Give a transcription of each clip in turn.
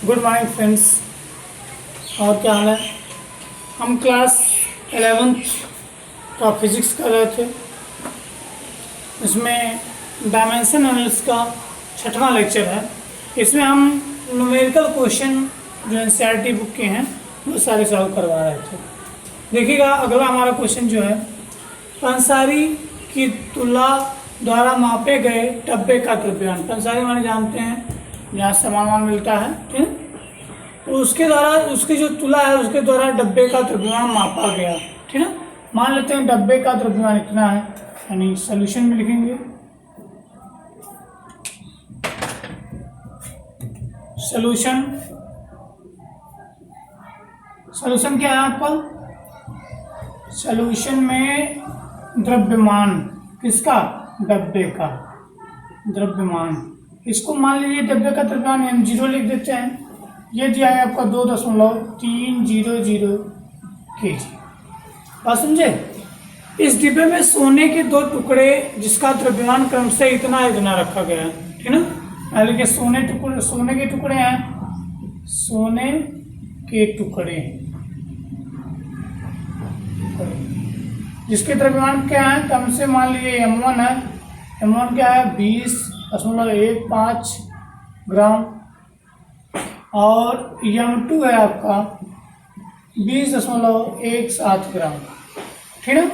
Good morning friends. और क्या हाल है। हम क्लास 11th का फिजिक्स कर रहे थे। इसमें डायमेंशन एनालिसिस का 6वां लेक्चर है। इसमें हम न्यूमेरिकल क्वेश्चन जो एनसीईआरटी बुक के हैं वो सारे सॉल्व करवा रहे थे। देखिएगा, अगला हमारा क्वेश्चन जो है, पंसारी की तुला द्वारा मापे गए डब्बे का द्रव्यमान। पंसारी माने जानते हैं जहाँ सामान मिलता है, ठीक है। तो उसके द्वारा, उसकी जो तुला है उसके द्वारा डब्बे का द्रव्यमान मापा गया, ठीक है। मान लेते हैं डब्बे का द्रव्यमान इतना है, यानी सॉल्यूशन में लिखेंगे सॉल्यूशन क्या है आपका। सॉल्यूशन में द्रव्यमान किसका, डब्बे का द्रव्यमान। इसको मान लीजिए डब्बे का द्रव्यमान m0 लिख देते हैं। ये दिया है आपका 2.300 kg। बात समझे। इस डिब्बे में सोने के 2 टुकड़े जिसका द्रव्यमान क्रमशः इतना इतना रखा गया है, ठीक है ना। पहले के सोने के टुकड़े हैं, सोने के टुकड़े जिसके द्रव्यमान क्या है, कम से मान लीजिए m1 है। m1 क्या है 20.15 ग्राम और m2 है आपका 20.17 ग्राम, ठीक है।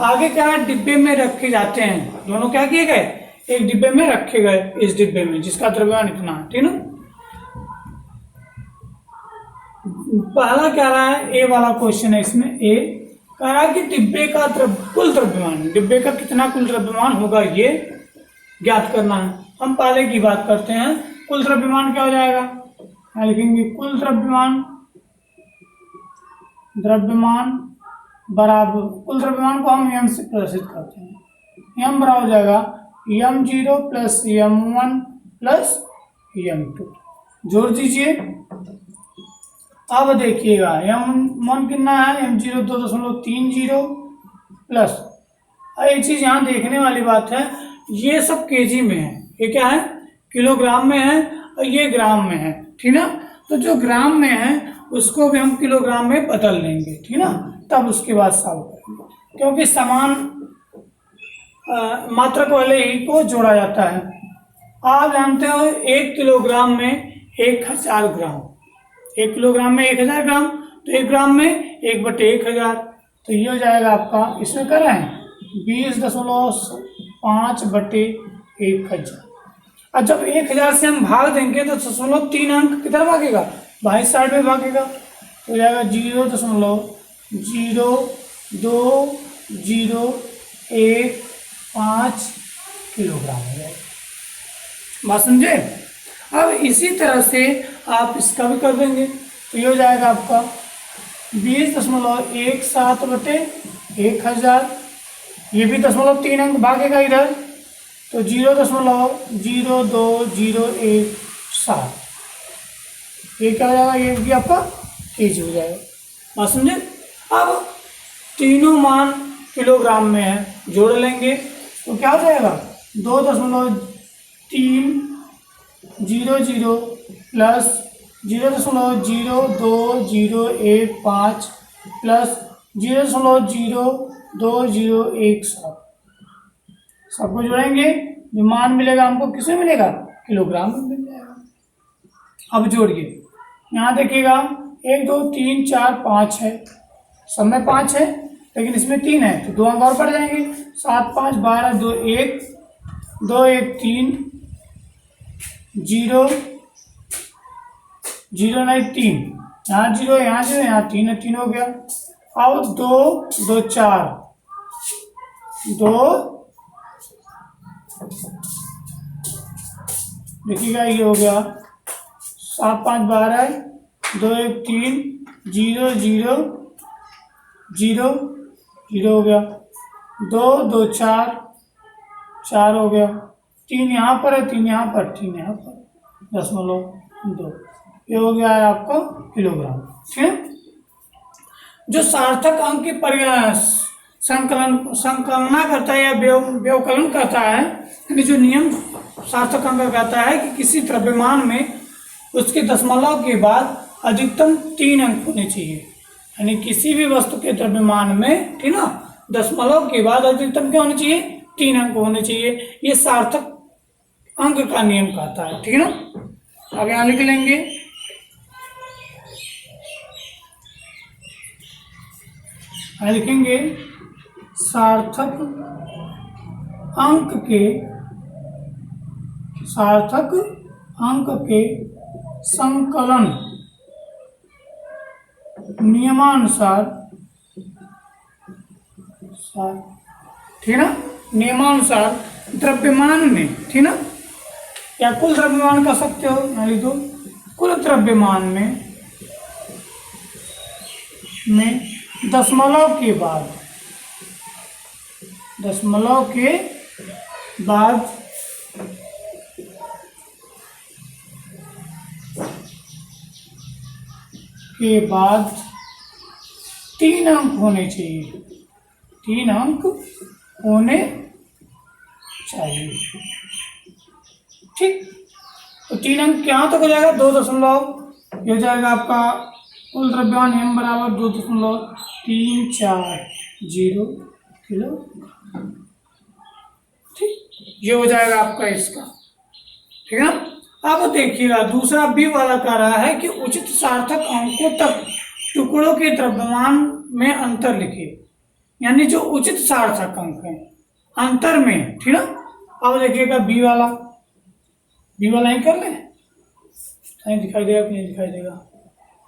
आगे क्या है, डिब्बे में रखे जाते हैं। दोनों क्या किए गए, एक डिब्बे में रखे गए, इस डिब्बे में जिसका द्रव्यमान इतना है, ठीक है ना। पहला क्या रहा है, ए वाला क्वेश्चन है। इसमें ए कह रहा है कि डिब्बे का कुल द्रव्यमान, डिब्बे का कितना कुल द्रव्यमान होगा ये ज्ञात करना है। हम पहले की बात करते हैं। कुल द्रव्यमान क्या हो जाएगा, लिखेंगे कुल द्रव्यमान बराबर, कुल द्रव्यमान को हम m से प्रदर्शित करते हैं। m बराबर हो जाएगा m0 plus m1 plus m2। जोड़ दीजिए। अब देखिएगा m1 कितना है, m0 2.30 प्लस, एक चीज यहाँ देखने वाली बात है, ये सब केजी में है, ये क्या है किलोग्राम में है और ये ग्राम में है, ठीक ना। तो जो ग्राम में है उसको भी हम किलोग्राम में बदल लेंगे, ठीक ना, तब उसके बाद सॉल्व करेंगे। क्योंकि समान मात्रक वाले ही को जोड़ा जाता है। आप जानते हो 1 किलोग्राम में 1000 ग्राम, 1 किलोग्राम में 1000 ग्राम, तो 1 ग्राम में 1/1000, तो ये हो जाएगा आपका, इसमें कर रहे हैं 20.5/1000। और जब 1000 से हम भाग देंगे तो 0.3 अंक किधर भागेगा, बाई साइड में भागेगा, तो हो जाएगा 0.02015 किलोग्राम हो जाएगा। बात समझे। अब इसी तरह से आप इसका भी कर देंगे, तो ये हो जाएगा आपका 20.17/1000। ये भी 0.3 अंक भागेगा इधर, तो 0.02017। ये क्या हो जाएगा, ये भी आपका केजी हो जाएगा। बात समझे। अब तीनों मान किलोग्राम में है, जोड़ लेंगे तो क्या हो जाएगा 2.300 प्लस 0.02015 प्लस 0.02017। सबको जोड़ेंगे, जो मान मिलेगा हमको किसमें मिलेगा, किलोग्राम में मिल जाएगा। अब जोड़िए, यहाँ देखिएगा 1 2 3 4 5 है, सब में 5 है लेकिन इसमें 3 है, तो 2 अंक और बढ़ जाएंगे। 7 5 12 2 1 2 1 3 0 0 नहीं 3, यहाँ 0 यहाँ 0 यहाँ 3 है, 3 हो गया। अब 2 2 4 2, देखिएगा ये हो गया 7 5 12 2 1 3 0 0 0 0 हो गया। 2 2 4 4 हो गया। 3 यहाँ पर है, 3 यहाँ पर, 3 यहाँ पर, 0.2। ये हो गया है आपका किलोग्राम, ठीक है। जो सार्थक अंक की संकलना करता है या व्यवकलन करता है, यानी जो नियम सार्थक अंक कहता है कि किसी द्रव्यमान में उसके दशमलव के बाद अधिकतम 3 अंक होने चाहिए। यानी किसी भी वस्तु के द्रव्यमान में, ठीक ना, दशमलव के बाद अधिकतम क्या होने चाहिए? 3 अंक होने चाहिए। ये सार्थक अंक का नियम कहता है, ठीक है ना। अब यहाँ लिख लेंगे लिखेंगे सार्थक अंक के संकलन नियमानुसार, ठीक है ना, नियमानुसार द्रव्यमान में, ठीक ना, या कुल द्रव्यमान कह सकते हो, यहाँ लिख दो कुल द्रव्यमान में दशमलव के बाद तीन अंक होने चाहिए, 3 अंक होने चाहिए, ठीक। तो 3 अंक यहाँ तक हो जाएगा, 2 दशमलव, ये हो जाएगा आपका कुल द्रव्यमान m बराबर 2.340 किलो, ठीक। ये हो जाएगा आपका इसका, ठीक है ना। अब देखिएगा दूसरा बी वाला कह रहा है कि उचित सार्थक अंकों तक टुकड़ों के द्रव्यमान में अंतर लिखिए, यानी जो उचित सार्थक अंक है अंतर में, ठीक ना। अब देखिएगा बी वाला ही कर ले, नहीं दिखाई देगा कि नहीं दिखाई देगा,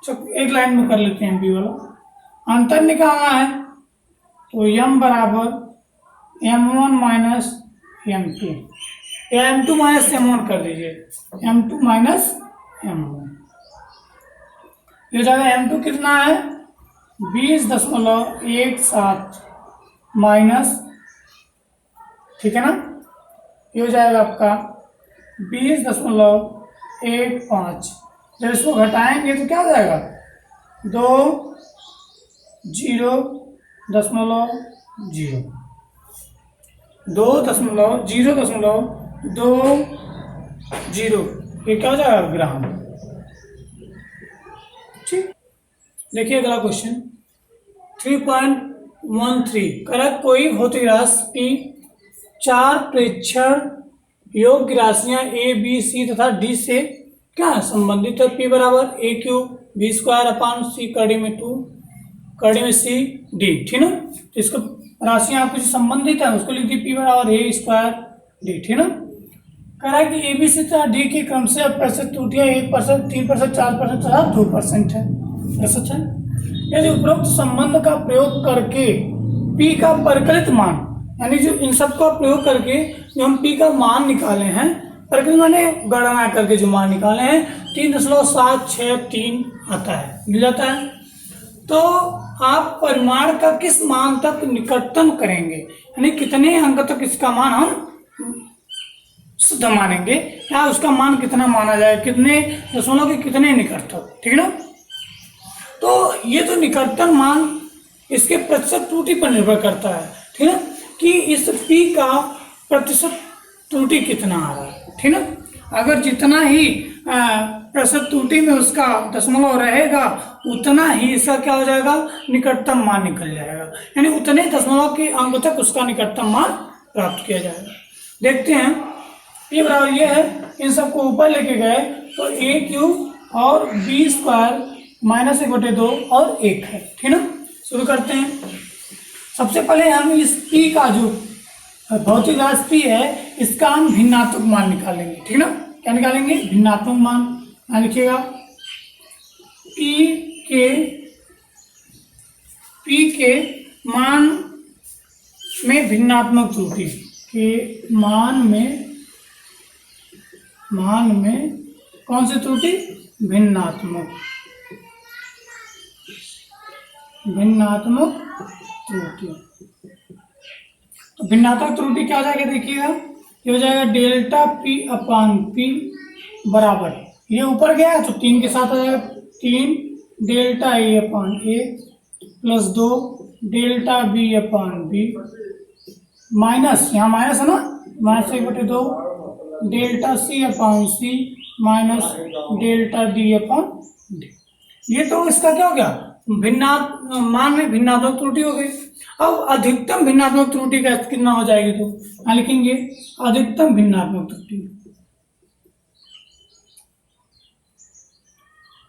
चलो एक लाइन में कर लेते हैं बी वाला। अंतर निकालना है तो m बराबर m1 माइनस m2, या m2 माइनस m1 कर दीजिए, m2 माइनस m1, ये जाएगा m2 कितना है 20.17 माइनस, ठीक है ना, ये हो जाएगा आपका 20.15। जब इसको घटाएंगे तो क्या हो जाएगा 2.0.20, ये क्या हो जाएगा ग्राम, ठीक। देखिए अगला क्वेश्चन 3.13 कर कोई भौतिक राशि की 4 प्रेक्षण योग्य राशियां a b c तथा d से क्या संबंधित है। p बराबर a cube b square upon c कड़ी में 2 कड़ी में c d, ठीक ना। तो इसको राशियां आपको जो संबंधित है उसको लिख दी p बराबर a स्क्वायर d, ठीक ना। कह रहा है कि ए बी सी तथा डी की क्रम से प्रतिशत त्रुटियां 1%, 3%, 4% तथा 2% है, प्रतिशत है। यदि उपरोक्त संबंध का प्रयोग करके p का परिकलित मान, यानी जो इन सब का प्रयोग करके जो हम p का मान निकाले हैं, परिकलित माने गणना करके जो मान निकाले हैं 3.763 आता है, मिल जाता है। तो आप परिमाण का किस मान तक निकटतम करेंगे, यानी कितने अंक तक इसका मान हम शुद्ध मानेंगे, या उसका मान कितना माना जाए, कितने दशमलव के कितने निकटतम, ठीक है ना। तो ये तो निकटतम मान इसके प्रतिशत त्रुटि पर निर्भर करता है, ठीक है, कि इस p का प्रतिशत त्रुटि कितना आ रहा है, ठीक ना। अगर जितना ही प्रतिशत त्रुटि में उसका दशमलव रहेगा उतना ही इसका क्या हो जाएगा निकटतम मान निकल जाएगा, यानी उतने दशमलव के अंक तक उसका निकटतम मान प्राप्त किया जाएगा। देखते हैं p बराबर ये है, इन सबको ऊपर लेके गए तो a क्यूब और b स्क्वायर माइनस 1/2 और 1 है, ठीक ना। शुरू करते हैं। सबसे पहले हम इस p का जो भौतिक राशि p है इसका हम भिन्नात्मक मान निकालेंगे, ठीक ना। क्या निकालेंगे भिन्नात्मक मान, यहाँ लिखिएगा p के मान में भिन्नात्मक त्रुटि के मान में कौन सी त्रुटि भिन्नात्मक त्रुटि। तो भिन्नात्मक त्रुटि क्या हो जाएगा देखिएगा, ये हो जाएगा डेल्टा p अपान p बराबर, ये ऊपर गया तो 3 के साथ आ जाएगा 3 delta a upon a plus 2 delta b upon b minus, यहाँ माइनस है ना, -1/2 delta C upon C minus delta D upon D. ये तो इसका क्या हो गया, मान में भिन्नात्मक त्रुटि हो गई। अब अधिकतम भिन्नात्मक त्रुटि का कितना हो जाएगी, तो यहाँ लिखेंगे अधिकतम भिन्नात्मक त्रुटि,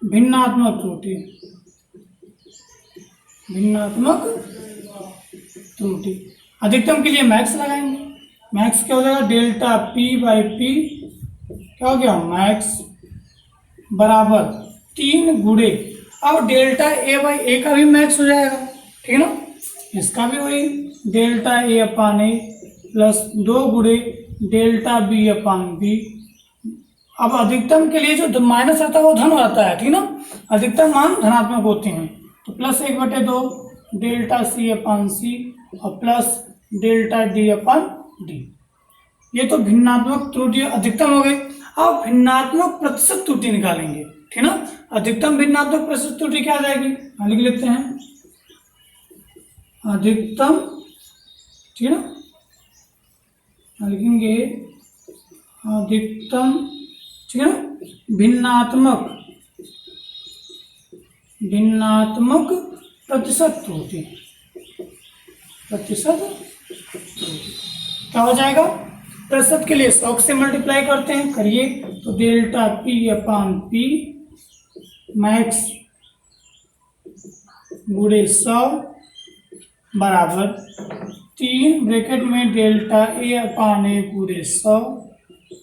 भिन्नात्मक त्रुटि, भिन्नात्मक त्रुटि। अधिकतम के लिए मैक्स लगाएंगे, मैक्स क्या हो जाएगा, डेल्टा पी बाई पी क्या हो गया, मैक्स बराबर 3 गुणे, अब डेल्टा ए बाई ए का भी मैक्स हो जाएगा, ठीक है ना, इसका भी वही delta A upon A plus 2 गुणे डेल्टा बी अपान बी। अब अधिकतम के लिए जो माइनस आता है वो धन आता है, ठीक है ना, अधिकतम मान धनात्मक होते हैं, तो प्लस 1/2 डेल्टा सी अपान सी और प्लस डेल्टा डी अपान डी। ये तो भिन्नात्मक त्रुटि अधिकतम हो गई। अब भिन्नात्मक प्रतिशत त्रुटि निकालेंगे, ठीक ना, अधिकतम भिन्नात्मक प्रतिशत त्रुटि क्या आ जाएगी, लिख लेते हैं अधिकतम, ठीक है ना, लिखेंगे अधिकतम, ठीक है ना, भिन्नात्मक प्रतिशत त्रुटि, प्रतिशत त्रुटि क्या हो जाएगा, प्रतिशत के लिए 100 से मल्टीप्लाई करते हैं, करिए, तो डेल्टा पी अपान पी मैक्स गुणे 100 बराबर 3 ब्रैकेट में डेल्टा ए अपान ए गुणे 100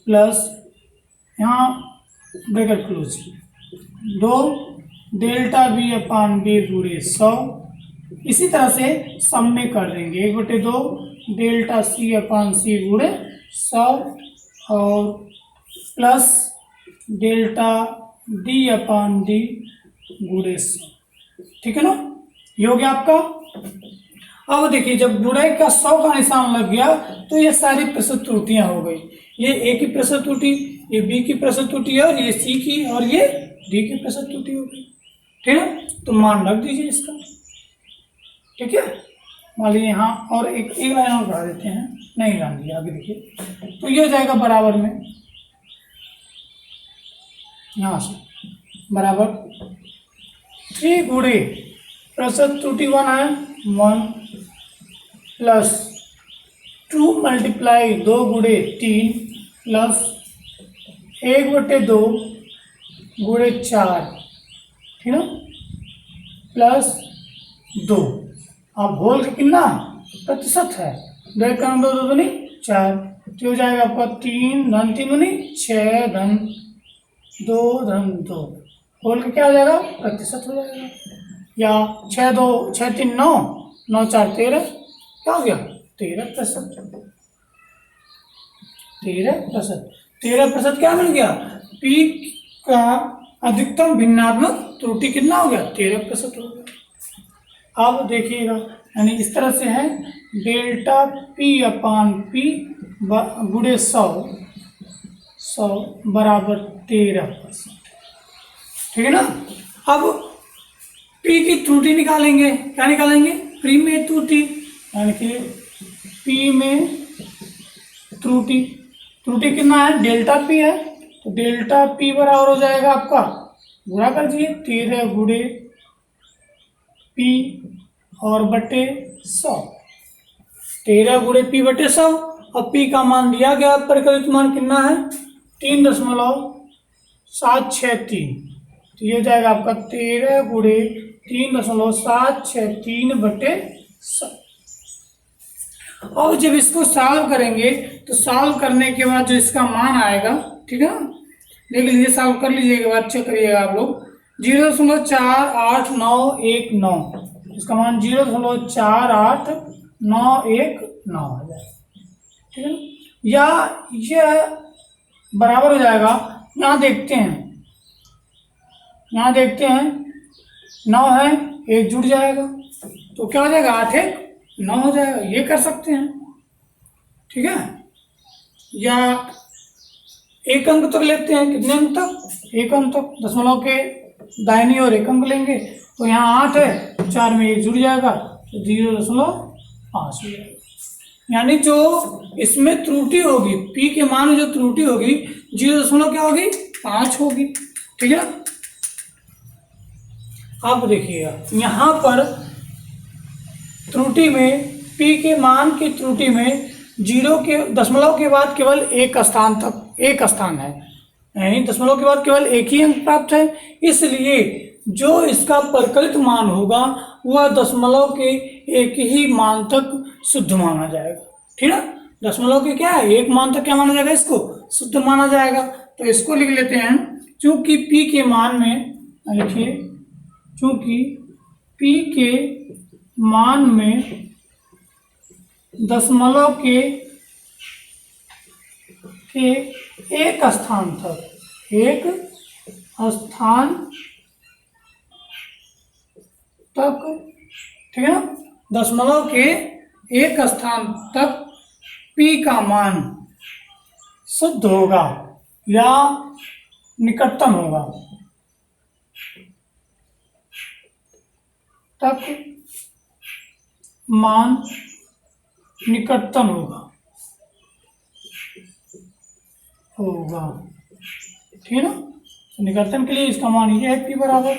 प्लस यहाँ ब्रैकेट क्लोज 2 डेल्टा बी अपान बी गुणे 100। इसी तरह से सम में कर देंगे, 1/2 डेल्टा सी अपान सी गुणे 100 और प्लस डेल्टा डी अपान डी गुणे 100, ठीक है ना, ये हो गया आपका। अब देखिए जब गुणे का 100 का निशान लग गया तो ये सारी प्रतिशत त्रुटियां हो गई, ये ए की प्रतिशत त्रुटि, ये बी की प्रतिशत त्रुटि और ये सी की और ये डी की प्रतिशत त्रुटि हो गई, ठीक है, तो मान रख दीजिए इसका, ठीक है। मान लीजिए यहाँ और एक लाइन और बढ़ा देते हैं, नहीं डाल दिया, आगे देखिए, तो ये हो जाएगा बराबर में यहाँ से बराबर 3 गुणे प्रतिशत त्रुटि 1 है 1 प्लस 2 मल्टीप्लाई 2 गुणे 3 प्लस 1/2 गुणे 4, ठीक है, प्लस 2। अब होल का कितना प्रतिशत है, 2 का 2 2 नहीं 4, तो हो जाएगा आपका 3 धन 3 नहीं 6 धन 2 धन 2, होल का क्या हो जाएगा प्रतिशत हो जाएगा, या 6 2 6 3 9 9 4 13, क्या हो गया 13%, 13% क्या मिल गया, पी का अधिकतम भिन्नात्मक त्रुटि कितना हो गया 13% हो गया। अब देखिएगा, यानी इस तरह से है डेल्टा पी अपान पी गुणे 100 बराबर 13%, ठीक है ना। अब पी की त्रुटि निकालेंगे, क्या निकालेंगे, पी में त्रुटि, यानी कि पी में त्रुटि, त्रुटि कितना है डेल्टा पी है, तो डेल्टा पी बराबर हो जाएगा आपका, गुणा कर दीजिए 13 गुणे पी और बटे 100, 13 गुणे पी बटे 100, और पी का मान दिया गया, परिकलित मान कितना है 3.763, तो ये जाएगा आपका 13 गुणे 3.763 बटे 100। और जब इसको सॉल्व करेंगे तो सॉल्व करने के बाद जो इसका मान आएगा, ठीक है ना, देख लीजिए, सॉल्व कर लीजिए, एक बार चेक करिएगा आप लोग, 0.48919, इसका मान 0.48919 हो जाएगा, ठीक है ना, या यह बराबर हो जाएगा, यहाँ देखते हैं 9 है, 1 जुड़ जाएगा तो क्या हो जाएगा 8 1 9 हो जाएगा, ये कर सकते हैं, ठीक है, या एक अंक तक लेते हैं, कितने अंक तक, 1 अंक तक, दशमलव के दाहिनी ओर 1 अंक लेंगे, तो यहाँ 8 है, 4 में 1 जुड़ जाएगा तो 0.5 हो जाएगा, यानी जो इसमें त्रुटि होगी, p के मान में जो त्रुटि होगी 0 क्या होगी 5 होगी। ठीक है, अब देखिएगा यहाँ पर त्रुटि में p के मान की त्रुटि में 0 के दशमलव के बाद केवल एक स्थान है, यानी दशमलव के बाद केवल एक ही अंक प्राप्त है, इसलिए जो इसका परिकलित मान होगा वह दशमलव के एक ही मान तक शुद्ध माना जाएगा। ठीक है, दशमलव के क्या है एक मान तक क्या माना जाएगा, इसको शुद्ध माना जाएगा। तो इसको लिख लेते हैं, चूंकि p के मान में, लिखिए चूंकि p के मान में दशमलव के एक स्थान तक, ठीक है ना, दशमलव के एक स्थान तक p का मान शुद्ध होगा या निकटतम होगा, तक मान निकटतम होगा। ठीक है ना, निकटतम के लिए इसका मान ये है p बराबर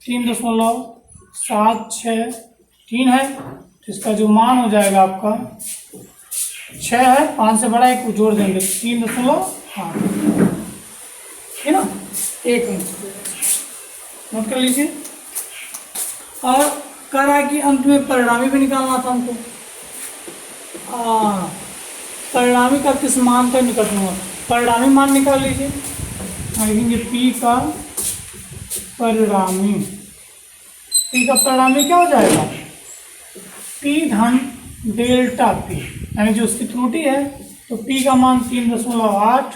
3.763 है, तो इसका जो मान हो जाएगा आपका 6 है, 5 से बड़ा एक जोड़ देंगे 3.8, ठीक है ना, एक नोट कर लीजिए। और कह रहा है कि अंत में परिणामी भी निकालना था हमको, परिणामी का किस मान पर निकलूंगा, परिणामी मान निकाल लीजिए, लिखेंगे p का परिणामी, p का परिणामी क्या हो जाएगा p धन डेल्टा p, यानी जो उसकी त्रुटि है, तो p का मान 3.8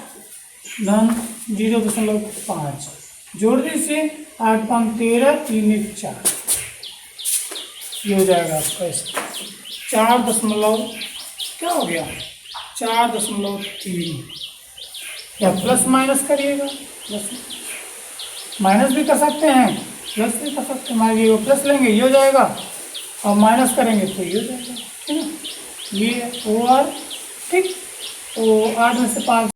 धन 0.5 जोड़ दीजिए, 8 5 13 3 1 4, ये हो जाएगा आपका इसका 4. क्या हो गया 4.3, या प्लस माइनस करिएगा, प्लस माइनस भी कर सकते हैं, प्लस भी कर सकते हैं, मान लीजिए वो प्लस लेंगे ये हो जाएगा और माइनस करेंगे तो ये हो जाएगा। ठीक है, ये और ठीक, तो 8 में से 5